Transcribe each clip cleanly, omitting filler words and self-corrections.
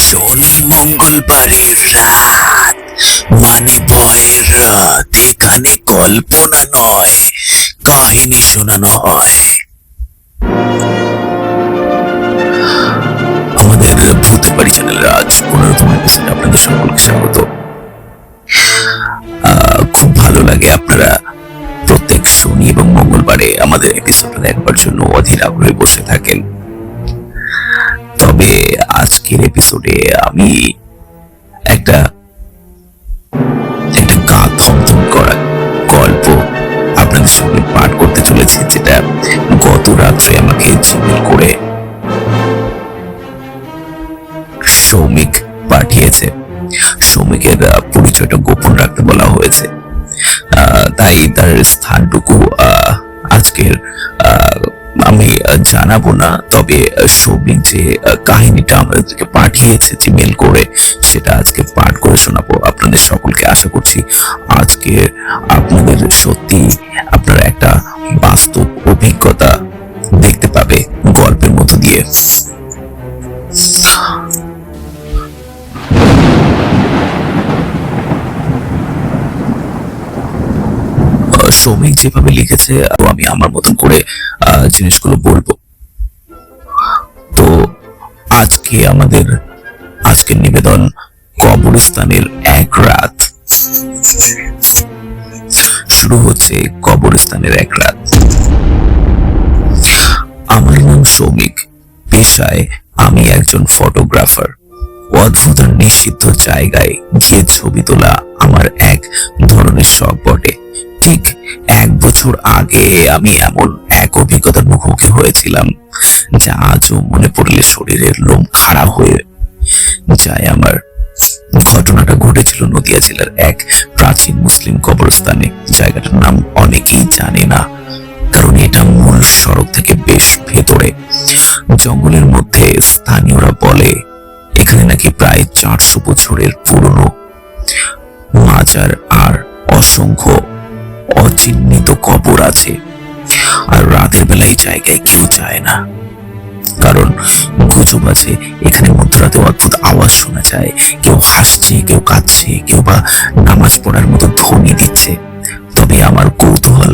শনি মঙ্গলবারের রাত মানে ভয়ের রাত। এখানে কল্পনা নয়, কাহিনী শোনানো হয়। আমাদের ভূতের বাড়ি চ্যানেলের আজ 15তম এপিসোডে আপনাদের সকলকে স্বাগত। খুব ভালো লাগে আপনারা প্রত্যেক শনি এবং মঙ্গলবারে আমাদের এপিসোড দেখবার জন্য অধীর আগ্রহে বসে থাকেন। তবে আজকের এপিসোডে আমি একটা গা থমথম করা গল্প আপনাদের সঙ্গে পাঠ করতে চলেছি, যেটা গত রাত্রে আমাকে জিমেল করে সৌমিক পাঠিয়েছে। সৌমিকের পরিচয়টা গোপন রাখতে বলা হয়েছে, তাই তার স্থানটুকু আজকের আমি জানাবো না। তবে সৌমিক যে কাহিনীটা আমাদেরকে পাঠিয়েছে জিমেল করে, সেটা আজকে পাঠ করে শোনাবো আপনাদের সকলকে। আশা করছি আজকে আপনাদের সত্যি আপনারা একটা বাস্তব অভিজ্ঞতা দেখতে পাবে গল্পের মধ্য দিয়ে। সৌমিক যেভাবে লিখেছে আমি আমার মতন করে জিনিসগুলো বলবো। তো আজকের নিবেদন কবরস্থানের এক রাত। শুরু হচ্ছে কবরস্থানের এক রাত। আমার নাম সৌমিক, পেশায় আমি একজন ফটোগ্রাফার। অদ্ভুত আর নিষিদ্ধ জায়গায় যে ছবি তোলা আমার এক ধরনের শখ বটে। ঠিক 1 বছর আগে আমি এমন এক অভিজ্ঞতার মুখোমুখি হয়েছিলাম যা আজও মনে পড়লে শরীরের লোম খাড়া হয়ে যায় আমার। ঘটনাটা ঘটেছিল নদিয়া জেলার এক প্রাচীন মুসলিম কবরস্থানে। জায়গাটার নাম অনেকেই জানে না, কারণ এটা মূল সড়ক থেকে বেশ ভেতরে জঙ্গলের মধ্যে। স্থানীয়রা বলে এখানে নাকি প্রায় 400 বছরের পুরনো মাজার আর অসংখ্য অচিহ্নিত কবর আছে। আর রাতের বেলায় জায়গায় কেউ যায় না, কারণ গুজব আছে এখানে মধ্যরাতে অদ্ভুত আওয়াজ শোনা যায়। কেউ হাসছে, কেউ কাঁদছে, কেউ বা নামাজ পড়ার মতো ধ্বনি দিচ্ছে। তবে আমার কৌতূহল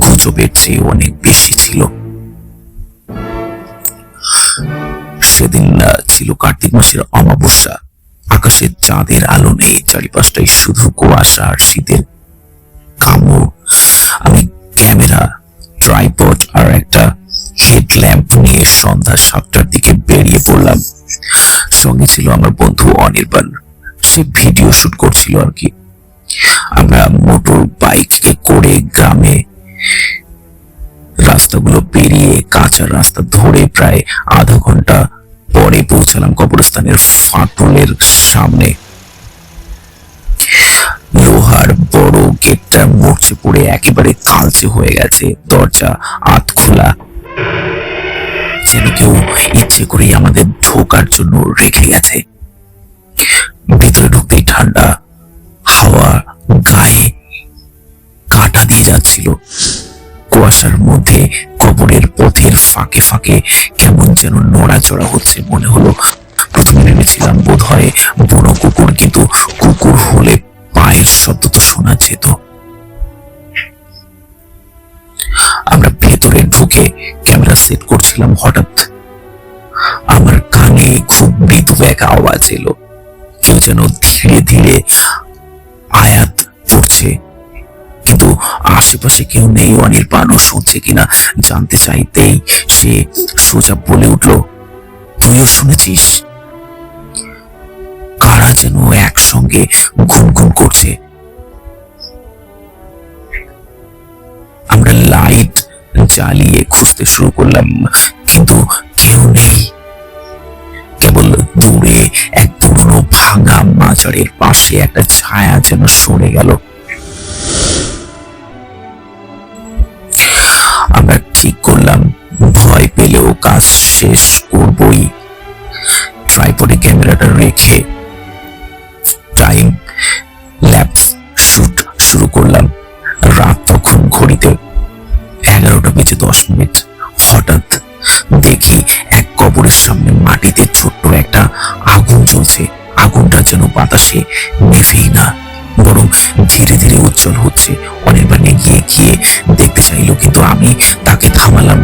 গুজবের চেয়ে অনেক বেশি ছিল। সেদিন ছিল কার্তিক মাসের অমাবস্যা। আকাশের চাঁদের আলো নেই, চারিপাশটাই শুধু কুয়াশা আর শীতের কামড়। আমি ক্যামেরা, ট্রাইপড আর একটা হেডল্যাম্প নিয়ে সন্ধ্যা 7টার দিকে বেরিয়ে পড়লাম। সঙ্গে ছিল আমার বন্ধু অনির্বাণ, সে ভিডিও শুট করছিল আর কি। আমরা মোটর বাইকে করে গ্রামে রাস্তাগুলো পেরিয়ে কাঁচা রাস্তা ধরে প্রায় আধা ঘন্টা পরে পৌঁছালাম কবরস্থানের ফাটলের সামনে। লোহার বড় গেটটা মরচে পড়ে একেবারে কালচে হয়ে গেছে। দরজা আধ খোলা, যেন কেউ ইচ্ছে করেই আমাদের ঢোকার জন্য রেখে গেছে। ভিতরে ঢুকতেই ঠান্ডা হাওয়া গায়ে কাঁটা দিয়ে যাচ্ছিল। কুয়াশার মধ্যে কবরের পথের ফাঁকে ফাঁকে কেমন যেন নড়াচড়া হচ্ছে। মনে হলো প্রথমে ভেবেছিলাম বোধ হয় বুনো কুকুর, কিন্তু কুকুর হলে পায়ের শব্দ তো শোনা যেত। আমরা ভেতরে ঢুকে ক্যামেরা সেট করছিলাম, হঠাৎ আমার কানে খুব মৃদু এক আওয়াজ এলো। কেউ যেন ধীরে ধীরে আয়াত পড়ছে, কিন্তু আশেপাশে কেউ নেই। অনির্বাণও শুনছে কিনা জানতে চাইতেই সে সোজা বলে উঠল, তুইও শুনেছিস? কারা যেন একসঙ্গে গুনগুন করছে। আমরা লাইট জ্বালিয়ে খুঁজতে শুরু করলাম, কিন্তু কেউ নেই। কেবল দূরে এক পুরনো ভাঙা মাজারের পাশে একটা ছায়া যেন সরে গেল। আমরা ঠিক করলাম ভয় পেলেও কাজ শেষ করবই। ট্রাইপডে ক্যামেরাটা রেখে টাইম ল্যাপস শুট শুরু করলাম। রাত তখন ঘড়িতে 11টা বেজে 10 মিনিট। হঠাৎ দেখি এক কবরের সামনে মাটিতে ছোট্ট বাতাসে নেভেই না, বরং ধীরে ধীরে উজ্জ্বল হচ্ছে। অনির্বাণ এগিয়ে গিয়ে দেখতে চাইলো, কিন্তু আমি তাকে থামালাম।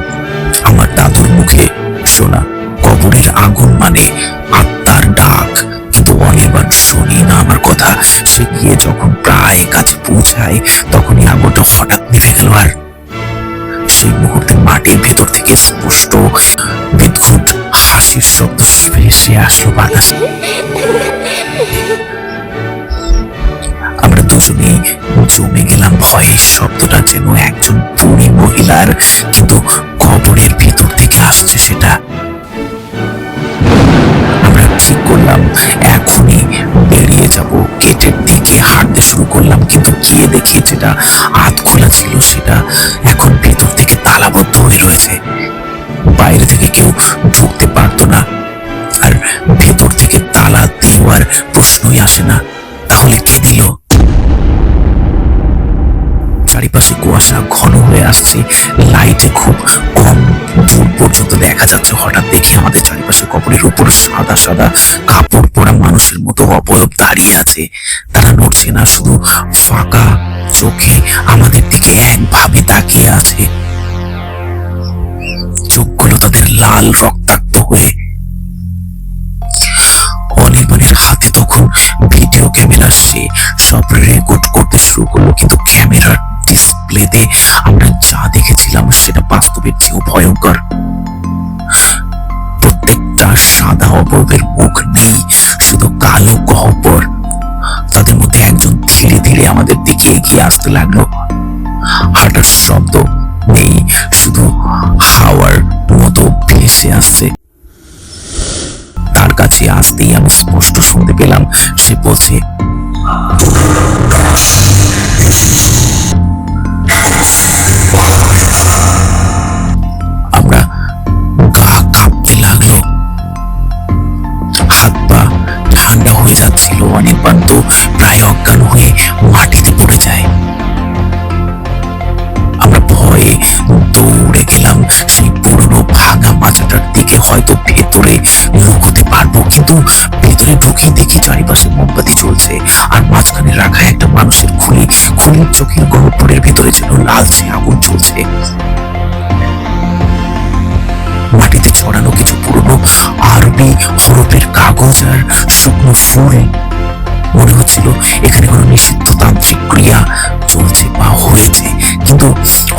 আমার দাদুর মুখে শোনা কবরের আগুন মানে আত্মার ডাক, কিন্তু অনির্বাণ শুনি না আমার কথা। সে গিয়ে যখন প্রায় কাছে পৌঁছায় তখনই আগুনটা হঠাৎ নিভে গেল। আর সেই মুহূর্তে মাটির ভেতর থেকে স্পষ্ট বিদ্যুৎ হাসির শব্দ ভেসে আসলো বাতাসে। আমরা দুজনেই জমে গেলাম ভয়ে। শব্দটা যেন একজন বুড়ি মহিলার, কিন্তু কবরের ভিতর থেকে আসছে সেটা। আমরা ঠিক করলাম এখনই বেরিয়ে যাব। গেটের দিকে হাঁটতে শুরু করলাম, কিন্তু গিয়ে দেখি যেটা আধ খোলা ছিল সেটা এখন ভেতর থেকে তালাবদ্ধ হয়ে রয়েছে। বাইরে থেকে কেউ ঢুকতে পারতো না, আর ভেতর থেকে তালা দেওয়ার প্রশ্নই আসে না। তাহলে কে দিল? চারিপাশে কুয়াশা ঘন হয়ে আসছে, লাইটে খুব কম দূর পর্যন্ত দেখা যাচ্ছে। হঠাৎ দেখি আমাদের চারিপাশে কবরের উপর সাদা সাদা কাপড় পরা মানুষের মতো অবয়ব দাঁড়িয়ে আছে। তারা নড়ছে না, শুধু ফাঁকা চোখে আমাদের দিকে একভাবে তাকিয়ে আছে। চোখগুলো তাদের লাল রক্তাক্ত হয়ে। অনির্বাণের হাতে তখন ভিডিও ক্যামেরা, সে সব রেকর্ড করতে শুরু করলো, কিন্তু ক্যামেরার ডিসপ্লেতে আমরা যা দেখেছিলাম সেটা বাস্তবের চেয়েও ভয়ঙ্কর। প্রত্যেকটা সাদা অবয়বের মুখ নেই, শুধু কালো গহ্বর। তাদের মধ্যে একজন ধীরে ধীরে আমাদের দিকে এগিয়ে আসতে লাগলো। হাঁটার শব্দ নেই, শুধু হাওয়ার মতো ভেসে আসছে। তার কাছে আসতেই আমি স্পষ্ট শুনতে পেলাম সে বলছে, আমরা গা কাঁপতে লাগলো, হাত পা ঠান্ডা হয়ে যাচ্ছিল। অনির্বাণ তো প্রায় অজ্ঞান হয়ে মাটিতে পড়ে যায়। আমরা ভয়ে দৌড়ে গেলাম সেই পুরনো ভাঙা মাচাটার দিকে। হয়তো ভেতরে লুকোতে পারবো, কিন্তু ভেতরে ঢুকে দেখি চারিপাশে মোমবাতি জ্বলছে, আর মাঝখানে রাখা একটা মানুষের খুলির চোখের গহ্বরের ভেতরে যেন লালচে আগুন জ্বলছে। মাটিতে ছড়ানো কিছু পুরনো আরবি হরফের কাগজ আর শুকনো ফুল। মনে হচ্ছিল এখানে কোনো নিষিদ্ধ তান্ত্রিক ক্রিয়া চলছে বা হয়েছে। কিন্তু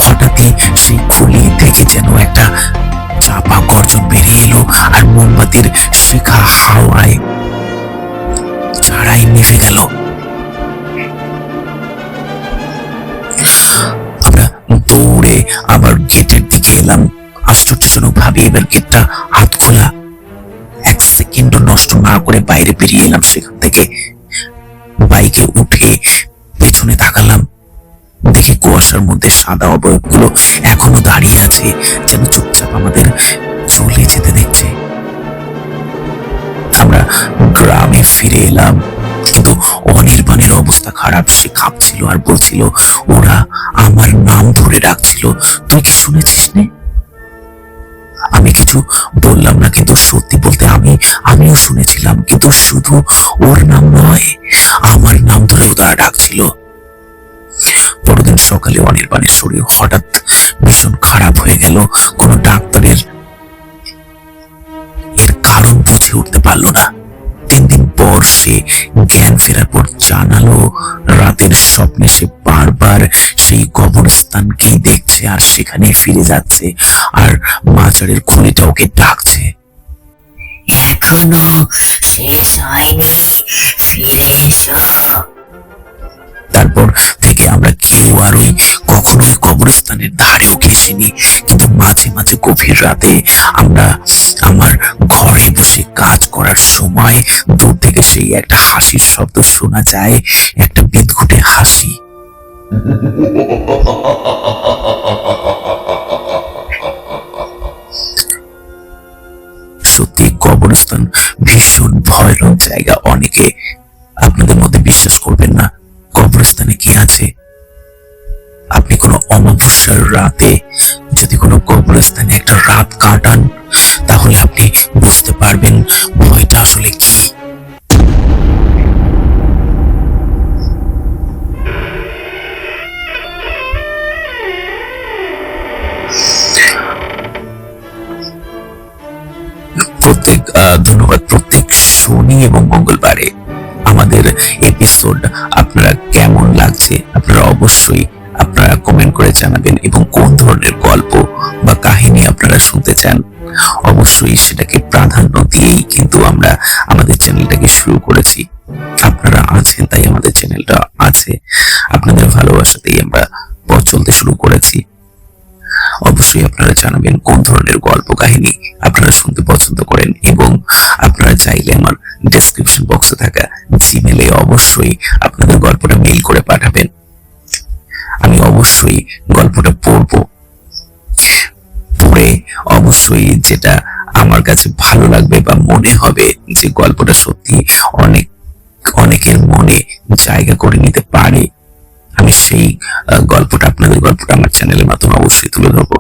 হঠাৎই সেই খুলি থেকে যেন একটা চাপা গর্জন বেরিয়ে এলো, আর মোমবাতির শিখা হাওয়ায় ছাড়াই নিভে গেল। আমরা দৌড়ে আবার গেটের দিকে এলাম। আশ্চর্যজনক ভাবে এবার গেটটা হাত খোলা। এক সেকেন্ডও নষ্ট না করে বাইরে বেরিয়ে এলাম সেখান থেকে। বাইকে উঠে পেছনে তাকালাম, দেখি কুয়াশার মধ্যে সাদা অবয়বগুলো এখনো দাঁড়িয়ে আছে, যেন চুপচাপ আমাদের চলে যেতে দেখছে। আমরা গ্রামে ফিরে এলাম, কিন্তু অনির্বাণের অবস্থা খারাপ। সে কাঁপছিল আর বলছিল, ওরা আমার নাম ধরে ডাকছিল, তুই কি শুনেছিস নে? আমি কিছু বললাম না, কিন্তু সত্যি বলতে আমিও শুনেছিলাম, কিন্তু শুধু ওর নাম নয়, আমার নাম ধরেও তারা ডাকছিল। পরদিন সকালে অনির্বাণের শরীর হঠাৎ ভীষণ খারাপ হয়ে গেল। কোনো ডাক্তারের এর কারণ বুঝে উঠতে পারলো না। 3 দিন পর সে জ্ঞান ফেরার পর জানালো, রাতের স্বপ্নে সে বারবার সেই কবরস্থানকেই দেখছে, আর সেখানেই ফিরে যাচ্ছে, আর মাজারের খুলিটা ওকে ডাকছে, এখনো শেষ হয়নি, ফিরে এসো। তারপর থেকে আমরা কেউ আর কখনোই কবরস্থানের ধারেও ঘেঁষিনি। কিন্তু মাঝে মাঝে গভীর রাতে আমরা আমার ঘরে বসে কাজ করার সময় দূর থেকে সেই একটা হাসির শব্দ শোনা যায়, একটা বিদঘুটে হাসি। সত্যি কবরস্থান ভীষণ ভয়ানক জায়গা। অনেকে আপনাদের মধ্যে বিশ্বাস করবেন না, কবরস্থানে কি আছে। আপনি কোনো অমাবস্যার রাতে যদি কোনো কবরস্থানে একটা রাত কাটান, তাহলে আপনি বুঝতে পারবেন ভয়টা আসলে কি। ধন্যবাদ। প্রত্যেক শনি এবং মঙ্গলবারে আমাদের এপিসোড আপনারা কেমন লাগছে আপনারা অবশ্যই আপনারা কমেন্ট করে জানাবেন, এবং কোন ধরনের গল্প বা কাহিনী আপনারা শুনতে চান অবশ্যই সেটাকে প্রাধান্য দিয়েই কিন্তু আমরা আমাদের চ্যানেলটাকে শুরু করেছি। আপনারা আছেন তাই আমাদের চ্যানেলটা আছে, আপনাদের ভালোবাসাতেই আমরা পথ চলতে শুরু করেছি। অবশ্যই আপনারা জানাবেন কোন ধরনের গল্প কাহিনী আপনারা শুনতে পছন্দ করেন, এবং আপনারা চাইলে আমার ডেসক্রিপশন বক্সে থাকা জিমেলে অবশ্যই আপনাদের গল্পটা মেইল করে পাঠাবেন। আমি অবশ্যই গল্পটা পড়বো, পড়ে অবশ্যই যেটা আমার কাছে ভালো লাগবে বা মনে হবে যে গল্পটা সত্যি অনেকের মনে জায়গা করে নিতে পারে, আমি সেই গল্পটা আপনাদের গল্পটা আমার চ্যানেলের মাধ্যমে অবশ্যই তুলে ধরবো।